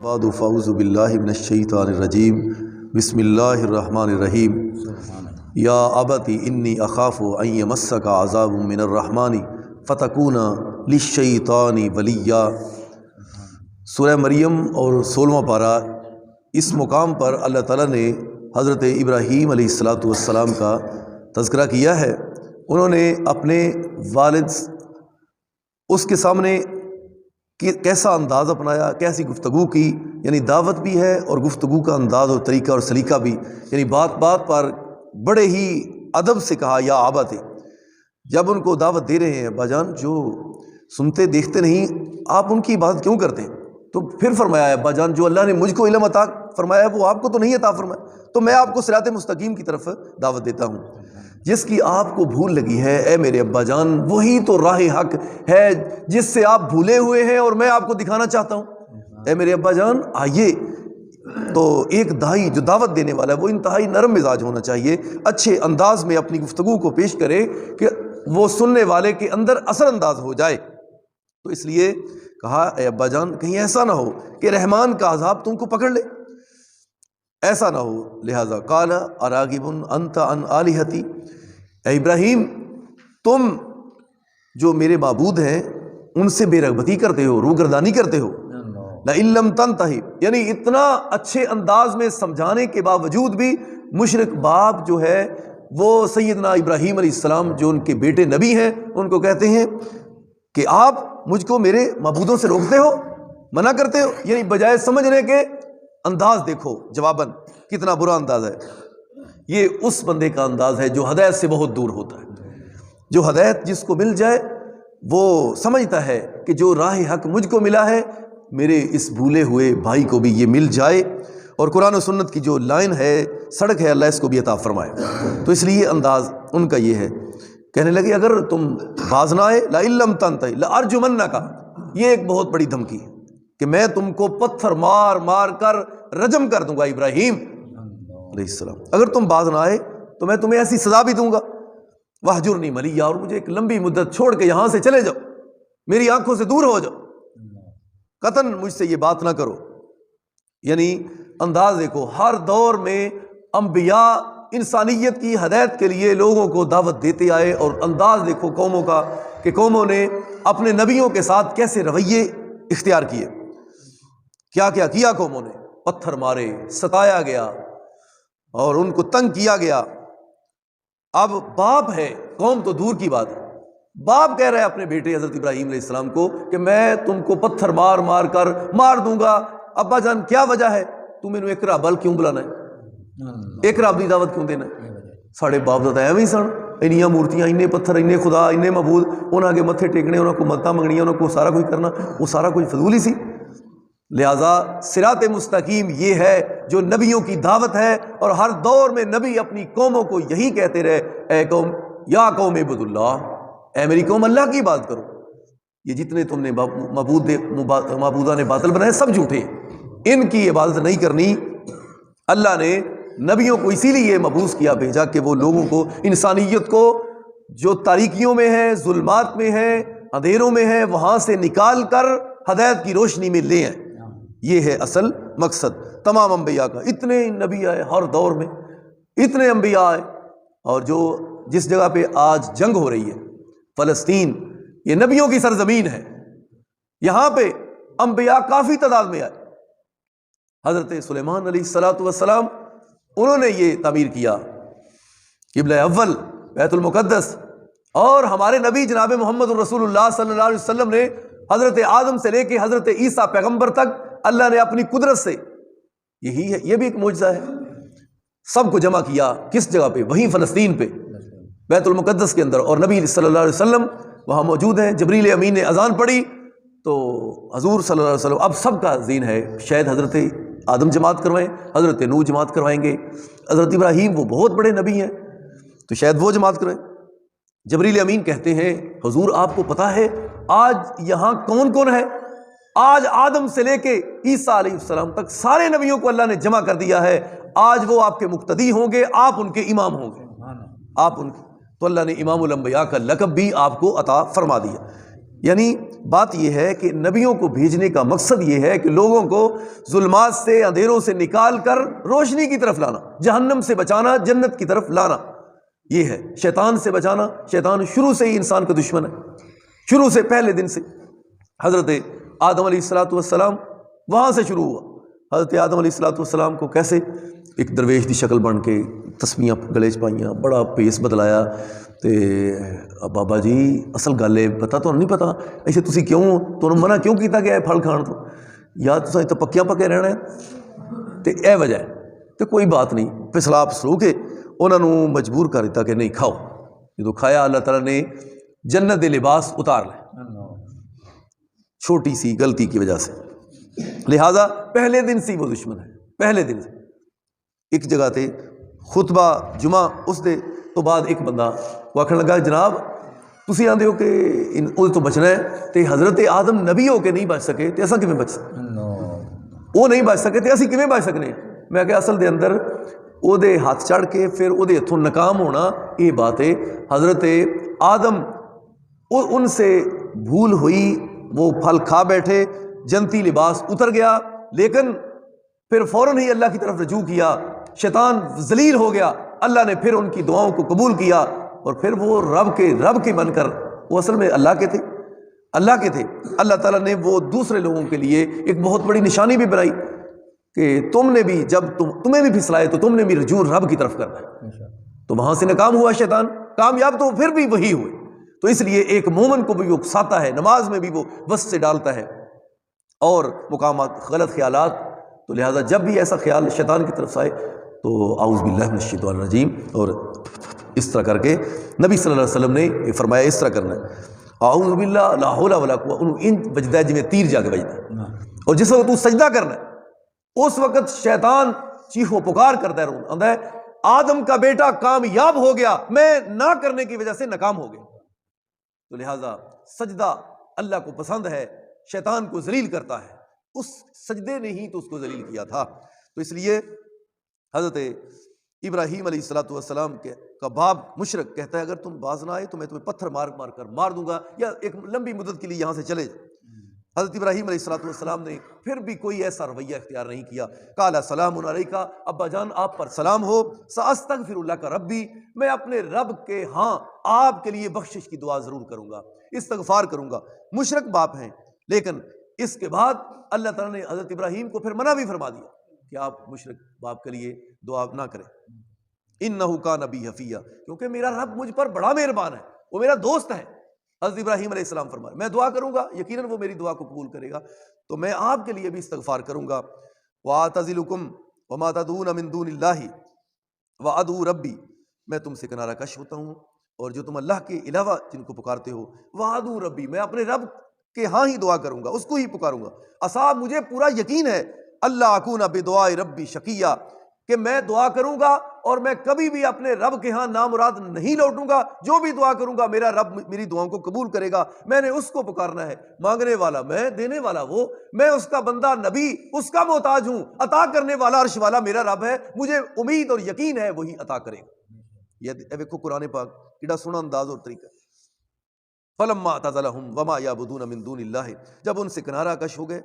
بعد فاعوذ باللہ من الشیطان الرجیم بسم اللہ الرحمن الرحیم یا ابت انی اخاف ان یمسک عذاب من الرحمن فتکون للشیطان ولیا۔ سورہ مریم اور 16واں پارہ، اس مقام پر اللہ تعالیٰ نے حضرت ابراہیم علیہ السلام کا تذکرہ کیا ہے۔ انہوں نے اپنے والد اس کے سامنے کیسا انداز اپنایا، کیسی گفتگو کی، یعنی دعوت بھی ہے اور گفتگو کا انداز اور طریقہ اور سلیقہ بھی، یعنی بات بات پر بڑے ہی ادب سے کہا یا آبا تھے۔ جب ان کو دعوت دے رہے ہیں، ابا جان جو سنتے دیکھتے نہیں آپ ان کی عبادت کیوں کرتے ہیں؟ تو پھر فرمایا ابا جان جو اللہ نے مجھ کو علم عطا فرمایا وہ آپ کو تو نہیں عطا فرمایا، تو میں آپ کو صراط مستقیم کی طرف دعوت دیتا ہوں۔ جس کی آپ کو بھول لگی ہے اے میرے ابا جان، وہی تو راہ حق ہے جس سے آپ بھولے ہوئے ہیں اور میں آپ کو دکھانا چاہتا ہوں۔ اے میرے ابا جان آئیے۔ تو ایک داعی جو دعوت دینے والا ہے وہ انتہائی نرم مزاج ہونا چاہیے، اچھے انداز میں اپنی گفتگو کو پیش کرے کہ وہ سننے والے کے اندر اثر انداز ہو جائے۔ تو اس لیے کہا اے ابا جان کہیں ایسا نہ ہو کہ رحمان کا عذاب تم کو پکڑ لے، ایسا نہ ہو۔ لہذا قال اراغب انت عن آلہتی، اے ابراہیم تم جو میرے معبود ہیں ان سے بے رغبتی کرتے ہو، روگردانی کرتے ہو۔ لئن لم تنتہی، یعنی اتنا اچھے انداز میں سمجھانے کے باوجود بھی مشرک باپ جو ہے وہ سیدنا ابراہیم علیہ السلام جو ان کے بیٹے نبی ہیں ان کو کہتے ہیں کہ آپ مجھ کو میرے معبودوں سے روکتے ہو، منع کرتے ہو، یعنی بجائے سمجھنے کے انداز دیکھو جواباً کتنا برا انداز ہے۔ یہ اس بندے کا انداز ہے جو ہدایت سے بہت دور ہوتا ہے۔ جو ہدایت جس کو مل جائے وہ سمجھتا ہے کہ جو راہ حق مجھ کو ملا ہے میرے اس بھولے ہوئے بھائی کو بھی یہ مل جائے، اور قرآن و سنت کی جو لائن ہے، سڑک ہے، اللہ اس کو بھی عطا فرمائے۔ تو اس لیے انداز ان کا یہ ہے۔ کہنے لگے اگر تم باز نہ آئے لئن لم تنتہی لارجمنک، یہ ایک بہت بڑی دھمکی ہے کہ میں تم کو پتھر مار مار کر رجم کر دوں گا ابراہیم علیہ السلام، اگر تم باز نہ آئے تو میں تمہیں ایسی سزا بھی دوں گا۔ وَاہْجُرْنِی مَلِیًّا، اور مجھے ایک لمبی مدت چھوڑ کے یہاں سے چلے جاؤ، میری آنکھوں سے دور ہو جاؤ، قطعاً مجھ سے یہ بات نہ کرو۔ یعنی انداز دیکھو، ہر دور میں انبیاء انسانیت کی ہدایت کے لیے لوگوں کو دعوت دیتے آئے، اور انداز دیکھو قوموں کا کہ قوموں نے اپنے نبیوں کے ساتھ کیسے رویے اختیار کیے، کیا کیا کیا قوموں نے، پتھر مارے، ستایا گیا اور ان کو تنگ کیا گیا۔ اب باپ ہے، قوم تو دور کی بات ہے، باپ کہہ رہے اپنے بیٹے حضرت ابراہیم علیہ السلام کو کہ میں تم کو پتھر مار مار کر مار دوں گا۔ ابا جان کیا وجہ ہے، تم انہوں اقرا بل کیوں بلانا ہے، اقرا اپنی دعوت کیوں دینا ہے؟ ساڑھے باپ دادا ایویں سن، انیاں مورتیاں، انے پتھر، انے خدا، انے معبود، انہاں کے متھے ٹیکنے، انہاں کو مدتاں منگنیاں، انہاں کو سارا کچھ کرنا، وہ سارا کچھ فضول ہی سی۔ لہٰذا صراط مستقیم یہ ہے جو نبیوں کی دعوت ہے، اور ہر دور میں نبی اپنی قوموں کو یہی کہتے رہے، اے قوم یا قوم اعبدوا اللہ، اے میری قوم اللہ کی عبادت کرو۔ یہ جتنے تم نے معبودان باطل بنائے سب جھوٹے، ان کی عبادت نہیں کرنی۔ اللہ نے نبیوں کو اسی لیے مبعوث کیا، بھیجا کہ وہ لوگوں کو، انسانیت کو جو تاریکیوں میں ہے، ظلمات میں ہے، اندھیروں میں ہے، وہاں سے نکال کر ہدایت کی روشنی میں لے آئیں۔ یہ ہے اصل مقصد تمام انبیاء کا۔ اتنے نبی آئے ہر دور میں، اتنے انبیاء آئے، اور جو جس جگہ پہ آج جنگ ہو رہی ہے فلسطین، یہ نبیوں کی سرزمین ہے، یہاں پہ انبیاء کافی تعداد میں آئے۔ حضرت سلیمان علیہ السلام انہوں نے یہ تعمیر کیا، قبلہ اول بیت المقدس، اور ہمارے نبی جناب محمد الرسول اللہ صلی اللہ علیہ وسلم نے حضرت آدم سے لے کے حضرت عیسیٰ پیغمبر تک اللہ نے اپنی قدرت سے، یہی ہے، یہ بھی ایک معجزہ ہے، سب کو جمع کیا کس جگہ پہ، وہیں فلسطین پہ بیت المقدس کے اندر، اور نبی صلی اللہ علیہ وسلم وہاں موجود ہیں۔ جبریل امین نے اذان پڑھی تو حضور صلی اللہ علیہ وسلم، اب سب کا دین ہے، شاید حضرت آدم جماعت کروائیں، حضرت نوح جماعت کروائیں گے، حضرت ابراہیم وہ بہت بڑے نبی ہیں تو شاید وہ جماعت کروائیں۔ جبریل امین کہتے ہیں حضور آپ کو پتہ ہے آج یہاں کون کون ہے؟ آج آدم سے لے کے عیسیٰ علیہ السلام تک سارے نبیوں کو اللہ نے جمع کر دیا ہے، آج وہ آپ کے مقتدی ہوں گے، آپ ان کے امام ہوں گے، آپ ان کے، تو اللہ نے امام الانبیاء کا لقب بھی آپ کو عطا فرما دیا۔ یعنی بات یہ ہے کہ نبیوں کو بھیجنے کا مقصد یہ ہے کہ لوگوں کو ظلمات سے، اندھیروں سے نکال کر روشنی کی طرف لانا، جہنم سے بچانا، جنت کی طرف لانا، یہ ہے شیطان سے بچانا۔ شیطان شروع سے ہی انسان کا دشمن ہے، شروع سے، پہلے دن سے۔ حضرت آدم علیہ السلام وہاں سے شروع ہوا۔ حضرت آدم علیہ السلام کو کیسے ایک درویش دی شکل بن کے تسمیاں گلے چ پائیاں، بڑا پیس بدلایا، تے بابا جی اصل گل ہے پتا تو نہیں پتا ایسے تسی کیوں تمہیں منع کیوں کیتا گیا ہے پھل کھان تو، یا تساں تو پکیاں پکے رہنا ہے، تے اے وجہ ہے، تے کوئی بات نہیں، پھسلا پھسلو کے انہوں نے مجبور کر دیتا کہ نہیں کھاؤ۔ جدو کھایا اللہ تعالیٰ نے جنت دے لباس اتار لے، چھوٹی سی غلطی کی وجہ سے، لہٰذا پہلے دن سے وہ دشمن ہے، پہلے دن سے۔ ایک جگہ تے خطبہ جمعہ اس دے تو بعد ایک بندہ وہ آکھن لگا جناب تسی آندے ہو کہ وہ تو بچنا ہے، تے حضرت آدم نبی ہو کے نہیں بچ سکے تے اساں کیویں بچ سکتے، وہ نہیں بچ سکے تے اسی کیویں بچ سکنے؟ میں کہ اصل دے اندر او دے ہاتھ چڑھ کے پھر او دے ہتھوں ناکام ہونا یہ بات ہے۔ حضرت آدم ان سے بھول ہوئی، وہ پھل کھا بیٹھے، جنتی لباس اتر گیا، لیکن پھر فوراً ہی اللہ کی طرف رجوع کیا، شیطان ذلیل ہو گیا، اللہ نے پھر ان کی دعاؤں کو قبول کیا، اور پھر وہ رب کے بن کر، وہ اصل میں اللہ کے تھے، اللہ کے تھے۔ اللہ تعالیٰ نے وہ دوسرے لوگوں کے لیے ایک بہت بڑی نشانی بھی بنائی کہ تم نے بھی جب تمہیں بھی پھسلائے تو تم نے بھی رجوع رب کی طرف کرنا ہے۔ تو وہاں سے ناکام ہوا شیطان، کامیاب تو پھر بھی وہی ہوئے۔ تو اس لیے ایک مومن کو بھی وہ اکساتا ہے، نماز میں بھی وہ وسط سے ڈالتا ہے اور مقامات غلط خیالات، تو لہٰذا جب بھی ایسا خیال شیطان کی طرف سے آئے تو اعوذ باللہ من الشیطان الرجیم، اور اس طرح کر کے نبی صلی اللہ علیہ وسلم نے فرمایا اس طرح کرنا ہے، اعوذ باللہ لا حول ولا قوۃ، ان بجدا ہے جویں تیر جا کے بجدا ہے، اور جس وقت تو سجدہ کرنا ہے اس وقت شیطان چیخو پکار کرتا ہے، روتا ہے آدم کا بیٹا کامیاب ہو گیا، میں نہ کرنے کی وجہ سے ناکام ہو گیا۔ تو لہٰذا سجدہ اللہ کو پسند ہے، شیطان کو ذلیل کرتا ہے، اس سجدے نے ہی تو اس کو ذلیل کیا تھا۔ تو اس لیے حضرت ابراہیم علیہ السلام کا باپ مشرک کہتا ہے اگر تم باز نہ آئے تو میں تمہیں پتھر مار مار کر مار دوں گا، یا ایک لمبی مدت کے لیے یہاں سے چلے جائے۔ حضرت ابراہیم علیہ السلام نے پھر بھی کوئی ایسا رویہ اختیار نہیں کیا، قال سلام علیکہ، ابا جان آپ پر سلام ہو، ساستغفر لک ربی، میں اپنے رب کے ہاں آپ کے لیے بخشش کی دعا ضرور کروں گا، استغفار کروں گا۔ مشرک باپ ہیں، لیکن اس کے بعد اللہ تعالیٰ نے حضرت ابراہیم کو پھر منع بھی فرما دیا کہ آپ مشرک باپ کے لیے دعا نہ کریں، انہ کان بی حفیہ، کیونکہ میرا رب مجھ پر بڑا مہربان ہے، وہ میرا دوست ہے۔ حضرت ابراہیم علیہ السلام فرمائے میں دعا کروں گا، یقیناً وہ میری دعا کو قبول کرے گا، تو میں آپ کے لیے بھی استغفار کروں گا۔ وَأَعْتَزِلُكُمْ وَمَا تَدْعُونَ مِن دُونِ اللَّهِ وَأَدْعُو رَبِّي، میں تم سے کنارہ کش ہوتا ہوں، اور جو تم اللہ کے علاوہ جن کو پکارتے ہو، وَأَدْعُو رَبِّي، میں اپنے رب کے ہاں ہی دعا کروں گا، اس کو ہی پکاروں گا۔ عسیٰ، مجھے پورا یقین ہے، اللہ اکون بدعاء ربی شقیہ، کہ میں دعا کروں گا اور میں کبھی بھی اپنے رب کے ہاں نامراد نہیں لوٹوں گا، جو بھی دعا کروں گا میرا رب میری دعاؤں کو قبول کرے گا، میں نے اس کو پکارنا ہے، مانگنے والا میں، دینے والا وہ، میں اس کا بندہ نبی اس کا محتاج ہوں، عطا کرنے والا عرش والا میرا رب ہے، مجھے امید اور یقین ہے وہی عطا کرے گا۔ یہ دیکھو قرآن پاک کیڑا سونا انداز اور طریقہ۔ فلما اعتزلهم وما يعبدون من دون اللہ، جب ان سے کنارہ کش ہو گئے،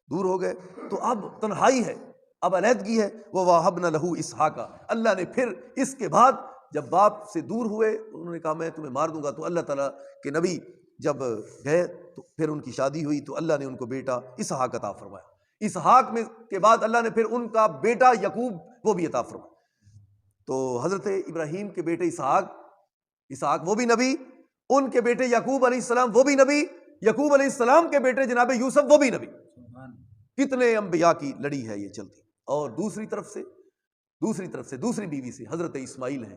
دور ہو گئے، تو اب تنہائی ہے، اب علیحدگی ہے۔ وَوَهَبْنَا لَهُ إِسْحَاقَ، اللہ نے پھر اس کے بعد جب باپ سے دور ہوئے، انہوں نے کہا میں تمہیں مار دوں گا، تو اللہ تعالیٰ کے نبی جب گئے تو پھر ان کی شادی ہوئی، تو اللہ نے ان کو بیٹا اسحاق عطا فرمایا۔ اسحاق میں کے بعد اللہ نے پھر ان کا بیٹا یعقوب وہ بھی عطا فرمایا۔ تو حضرت ابراہیم کے بیٹے اسحاق وہ بھی نبی، ان کے بیٹے یعقوب علیہ السلام وہ بھی نبی، یعقوب علیہ السلام کے بیٹے جناب یوسف وہ بھی نبی۔ کتنے انبیاء کی لڑی ہے یہ چلتی۔ اور دوسری طرف سے دوسری بیوی سے حضرت اسماعیل ہیں،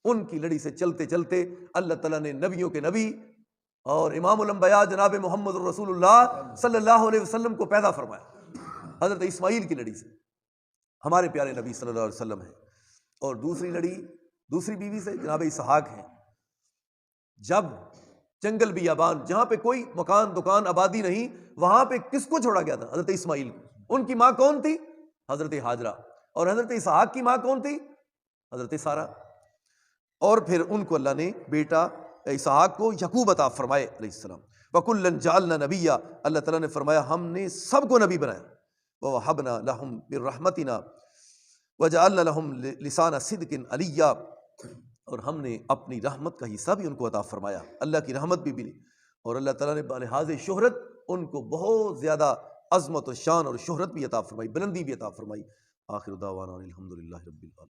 ان کی لڑی سے چلتے چلتے اللہ تعالیٰ نے نبیوں کے نبی اور امام الانبیاء جناب محمد رسول اللہ صلی اللہ علیہ وسلم کو پیدا فرمایا۔ حضرت اسماعیل کی لڑی سے ہمارے پیارے نبی صلی اللہ علیہ وسلم ہیں، اور دوسری بیوی سے جناب اسحاق ہیں۔ جب جنگل بیابان جہاں پہ کوئی مکان دکان آبادی نہیں، وہاں پہ کس کو چھوڑا گیا تھا؟ حضرت اسماعیل کو۔ ان کی ماں کون تھی؟ حضرت ہاجرہ۔ اور حضرت اسحاق کی ماں کون تھی؟ حضرت سارہ۔ اور پھر ان کو اللہ نے بیٹا اسحاق کو یعقوب عطا فرمائے علیہ السلام۔ وَكُلًّا جَعَلْنَا نَبِيًّا، اللہ تعالیٰ نے فرمایا ہم نے سب کو نبی بنایا، وَوَهَبْنَا لَهُم مِّن رَحْمَتِنَا وَجَعَلْنَا لَهُم لِسَانَ صِدْقٍ عَلِيًّا، اور ہم نے اپنی رحمت کا حصہ بھی ان کو عطا فرمایا، اللہ کی رحمت بھی ملی، اور اللہ تعالیٰ نے بلحاظ شہرت ان کو بہت زیادہ عظمت و شان اور شہرت بھی عطا فرمائی، بلندی بھی عطا فرمائی۔ آخر دعوانا الحمدللہ رب العالمین۔